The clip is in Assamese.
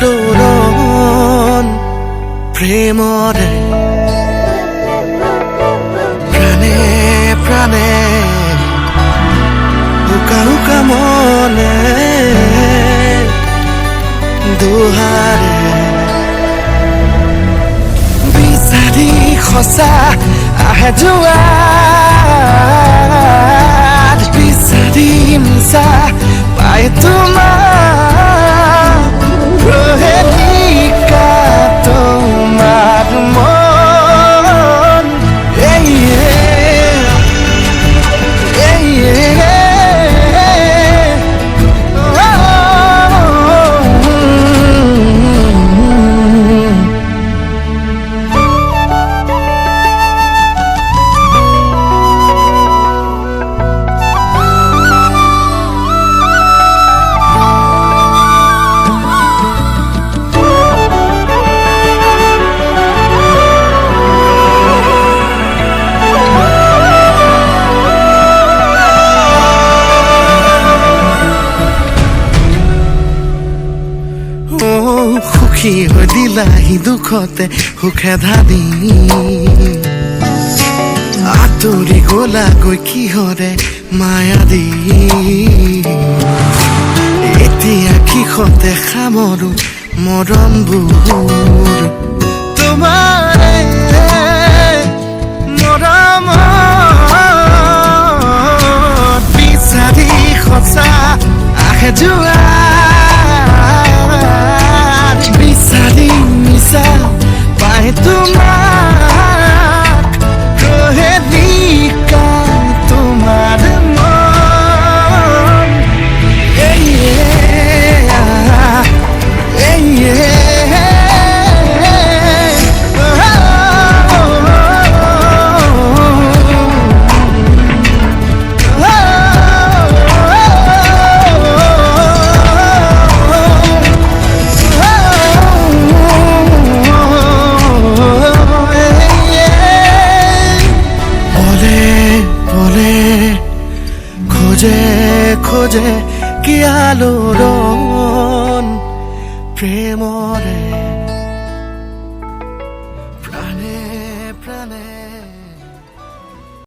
আলোড়ন প্ৰেমৰে প্ৰাণে প্ৰাণে উকা উকা মনে দুহাৰে বিচাৰি সঁচা আহে যোৱাত বিচাৰি মিছা পাই তোমাৰ প্ৰহেলিকা তোমাৰ মন সুখী হৈ দিলাহি দুখতে সুখে ধানি আঁতৰি গলাগৈ কিহৰে মায়া দি এতিয়া কিষতে সামৰো মৰমবোৰ তোমাৰে মৰমত বিচাৰি সঁচা আহে যোৱা বিচাৰি মিছা পাই তোমাক প্ৰহেলিকা তোমাৰ মন খোঁজে কি আলোড়ন প্ৰেমৰে প্ৰাণে প্ৰাণে